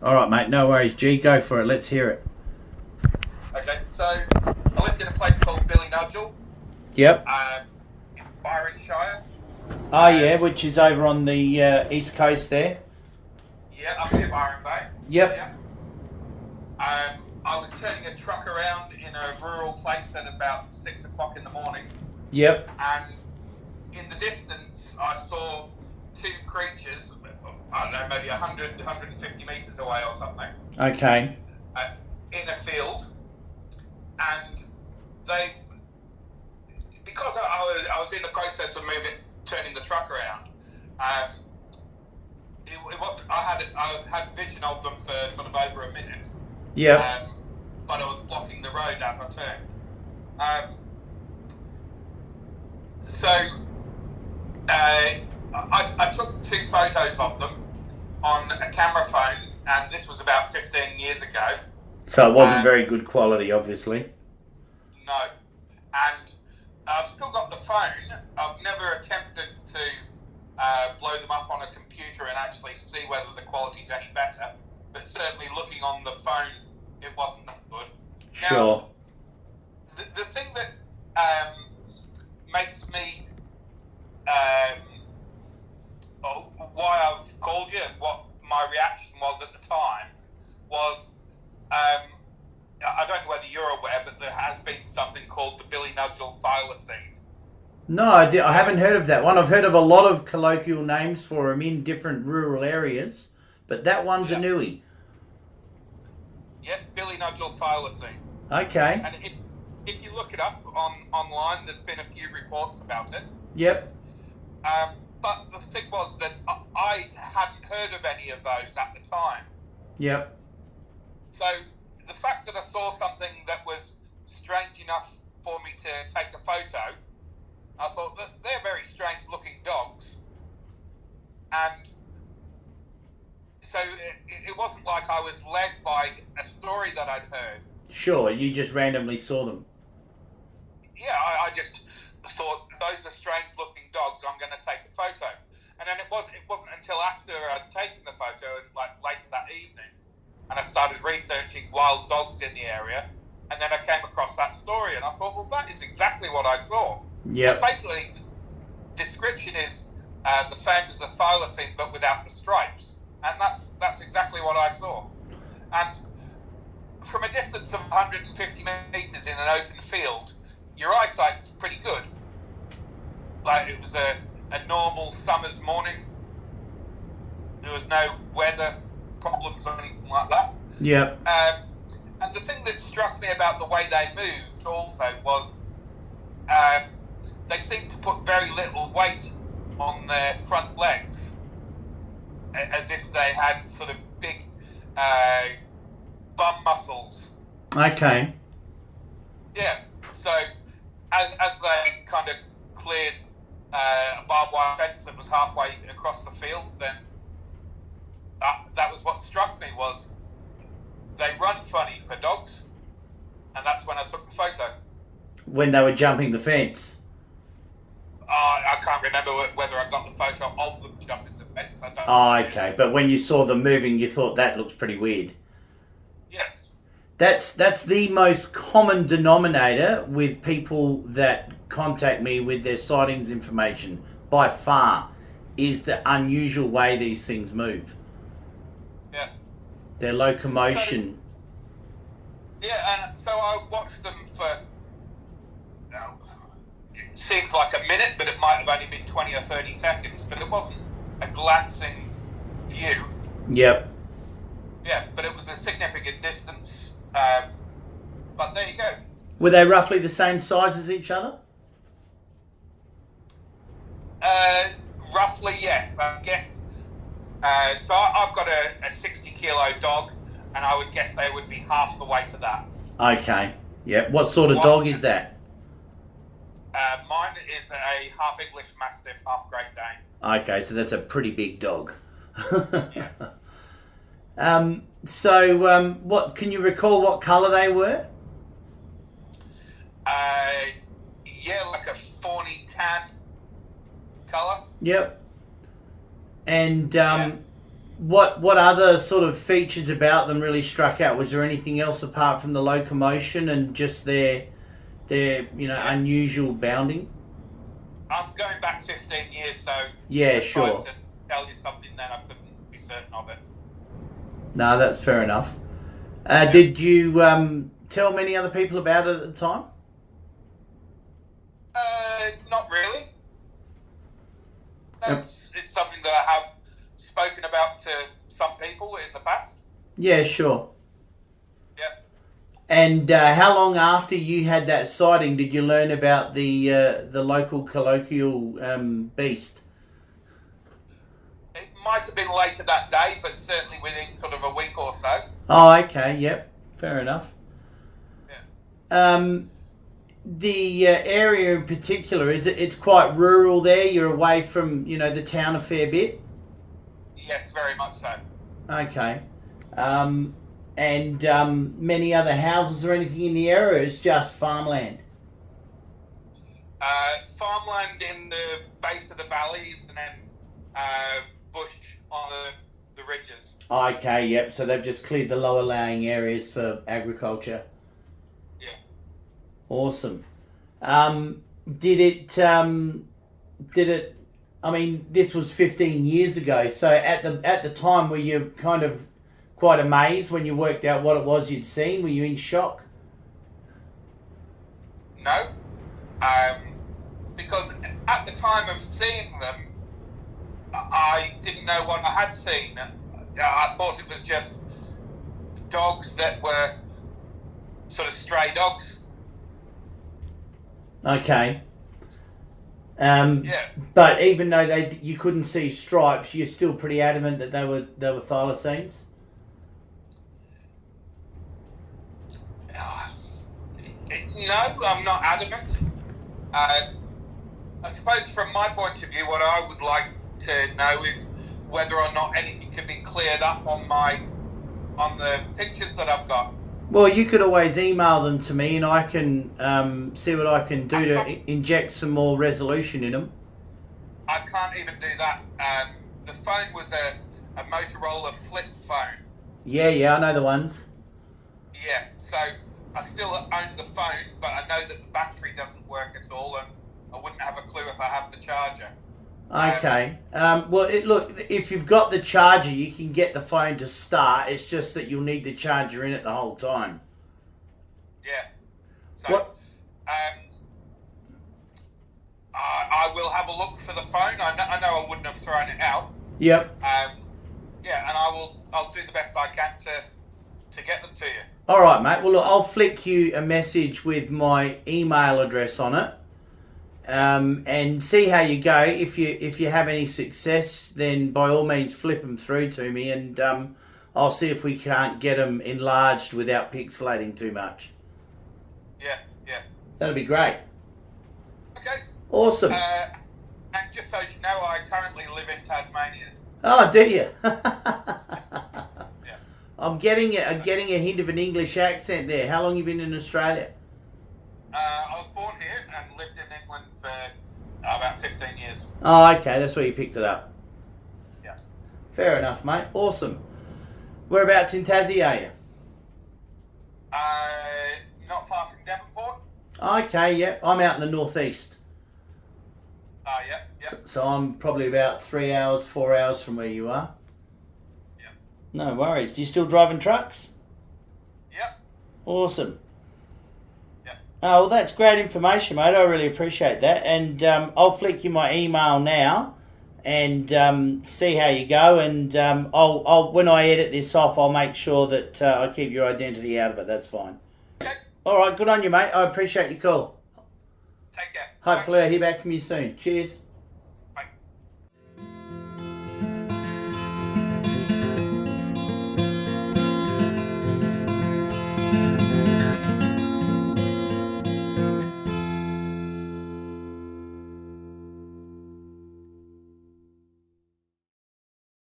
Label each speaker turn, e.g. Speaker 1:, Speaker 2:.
Speaker 1: All right, mate. No worries, G. Go for it. Let's hear it.
Speaker 2: Okay, so I lived in a place called Billy Nudgel,
Speaker 1: Yep.
Speaker 2: in Byron Shire.
Speaker 1: Oh, yeah, which is over on the east coast there.
Speaker 2: Yeah, up near Byron Bay.
Speaker 1: Yep.
Speaker 2: Yeah. I was turning a truck around in a rural place at about 6 o'clock in the morning,
Speaker 1: Yep.
Speaker 2: and in the distance I saw two creatures. I don't know, maybe 100, 150 meters away or something,
Speaker 1: Okay.
Speaker 2: in a field, and they, because I was in the process of turning the truck around. It wasn't. I had vision of them for sort of over a minute.
Speaker 1: Yep.
Speaker 2: But I was blocking the road as I turned. So I took two photos of them on a camera phone, and this was about 15 years ago.
Speaker 1: So it wasn't very good quality, obviously.
Speaker 2: No, and I've still got the phone. I've never attempted to blow them up on a computer and actually see whether the quality's any better. But certainly looking on the phone, it wasn't that good.
Speaker 1: Sure.
Speaker 2: Now, the thing that makes me why I've called you and what my reaction was at the time was, I don't know whether you're aware, but there has been something called the Billy Nudgel Thylacine.
Speaker 1: No, I haven't heard of that one. I've heard of a lot of colloquial names for them in different rural areas, but that one's a newie.
Speaker 2: Yeah, Billy Nudgel Thylacine.
Speaker 1: Okay.
Speaker 2: And if you look it up online, there's been a few reports about it.
Speaker 1: Yep.
Speaker 2: But the thing was that I hadn't heard of any of those at the time.
Speaker 1: Yep.
Speaker 2: So the fact that I saw something that was strange enough for me to take a photo, I thought that they're very strange looking dogs. And so it wasn't like I was led by a story that I'd heard.
Speaker 1: Sure, you just randomly saw them.
Speaker 2: Yeah, I just thought, those are strange looking dogs, I'm going to take a photo. And then it wasn't until after I'd taken the photo, and like later that evening, and I started researching wild dogs in the area, and then I came across that story, and I thought, well, that is exactly what I saw.
Speaker 1: Yep.
Speaker 2: Basically, description is the same as a thylacine, but without the stripes, and that's exactly what I saw. And from a distance of 150 meters in an open field, your eyesight's pretty good. Like, it was a normal summer's morning. There was no weather problems or anything like that.
Speaker 1: Yep.
Speaker 2: And the thing that struck me about the way they moved also was they seemed to put very little weight on their front legs, as if they had sort of big bum muscles.
Speaker 1: Okay.
Speaker 2: Yeah. So as they kind of cleared a barbed wire fence that was halfway across the field, then that was what struck me, was they run funny for dogs, and that's when I took the photo.
Speaker 1: When they were jumping the fence.
Speaker 2: I can't remember whether I got the photo of them jumping the fence. I don't
Speaker 1: Oh, okay. But when you saw them moving, you thought that looks pretty weird.
Speaker 2: Yes.
Speaker 1: That's the most common denominator with people that contact me with their sightings information, by far, is the unusual way these things move.
Speaker 2: Yeah.
Speaker 1: Their locomotion.
Speaker 2: Yeah, and so I watched them for, it seems like a minute, but it might have only been 20 or 30 seconds, but it wasn't a glancing view.
Speaker 1: Yep.
Speaker 2: Yeah, but it was a significant distance. But there you go.
Speaker 1: Were they roughly the same size as each other?
Speaker 2: Roughly, yes. I guess. So I've got a 60-kilo dog, and I would guess they would be half the weight of that.
Speaker 1: Okay. Yep. What sort of dog is that?
Speaker 2: Mine is a half English Mastiff, half Great Dane.
Speaker 1: Okay, so that's a pretty big dog.
Speaker 2: Yeah.
Speaker 1: What can you recall? What colour they were?
Speaker 2: Yeah, like a fawny tan colour.
Speaker 1: Yep. And what other sort of features about them really struck out? Was there anything else apart from the locomotion and just their unusual bounding?
Speaker 2: I'm going back 15 years, so
Speaker 1: Yeah,
Speaker 2: I
Speaker 1: sure.
Speaker 2: tried to tell you something then I couldn't be certain of it.
Speaker 1: No, that's fair enough. Did you tell many other people about it at the time?
Speaker 2: Not really. No, it's something that I have spoken about to some people in the past.
Speaker 1: Yeah, sure.
Speaker 2: Yeah.
Speaker 1: And how long after you had that sighting did you learn about the local colloquial beast?
Speaker 2: It might have been later that day, but certainly within sort of a week or so.
Speaker 1: Oh, okay. Yep. Fair enough.
Speaker 2: Yeah.
Speaker 1: The area in particular, it's quite rural there? You're away from, the town a fair bit?
Speaker 2: Yes, very much so.
Speaker 1: Okay. And many other houses or anything in the area? It's just farmland?
Speaker 2: Farmland in the base of the valleys and then bush on the ridges.
Speaker 1: Okay, yep. So they've just cleared the lower laying areas for agriculture.
Speaker 2: Yeah.
Speaker 1: Awesome. Did it, I mean, this was 15 years ago, so at the time were you kind of quite amazed when you worked out what it was you'd seen? Were you in shock?
Speaker 2: No. Because at the time of seeing them, I didn't know what I had seen. I thought it was just dogs that were sort of stray dogs.
Speaker 1: Okay.
Speaker 2: Yeah.
Speaker 1: But even though you couldn't see stripes, you're still pretty adamant that they were thylacines?
Speaker 2: No, I'm not adamant. I suppose from my point of view, what I would like to know is whether or not anything can be cleared up on the pictures that I've got.
Speaker 1: Well, you could always email them to me and I can see what I can do to inject some more resolution in them.
Speaker 2: I can't even do that. The phone was a Motorola flip phone.
Speaker 1: Yeah, I know the ones.
Speaker 2: Yeah, so I still own the phone, but I know that the battery doesn't work at all, and I wouldn't have a clue if I have the charger.
Speaker 1: Okay. Well, look, if you've got the charger, you can get the phone to start. It's just that you'll need the charger in it the whole time.
Speaker 2: Yeah. So,
Speaker 1: What?
Speaker 2: I will have a look for the phone. I know I wouldn't have thrown it out.
Speaker 1: Yep.
Speaker 2: Yeah, and I'll do the best I can to get them to you.
Speaker 1: All right, mate. Well, look, I'll flick you a message with my email address on it. And see how you go. If you have any success, then by all means flip them through to me, and I'll see if we can't get them enlarged without pixelating too much.
Speaker 2: Yeah.
Speaker 1: That'll be great.
Speaker 2: Okay.
Speaker 1: Awesome.
Speaker 2: And just so you know, I currently live in Tasmania.
Speaker 1: Oh, do you?
Speaker 2: Yeah.
Speaker 1: I'm getting a hint of an English accent there. How long you been in Australia?
Speaker 2: I was born here and lived in England for about 15 years.
Speaker 1: Oh, okay. That's where you picked it up.
Speaker 2: Yeah.
Speaker 1: Fair enough, mate. Awesome. Whereabouts in Tassie are you?
Speaker 2: Not far from Devonport.
Speaker 1: Okay, yeah. I'm out in the northeast.
Speaker 2: Yeah.
Speaker 1: So I'm probably about 3 hours, 4 hours from where you are.
Speaker 2: Yeah.
Speaker 1: No worries. Do you still driving trucks?
Speaker 2: Yep.
Speaker 1: Awesome.
Speaker 2: Yeah.
Speaker 1: Oh, well, that's great information, mate. I really appreciate that. And I'll flick you my email now and see how you go. And I'll when I edit this off, I'll make sure that I keep your identity out of it. That's fine.
Speaker 2: Okay.
Speaker 1: All right. Good on you, mate. I appreciate your call.
Speaker 2: Take care.
Speaker 1: Hopefully I'll hear back from you soon. Cheers.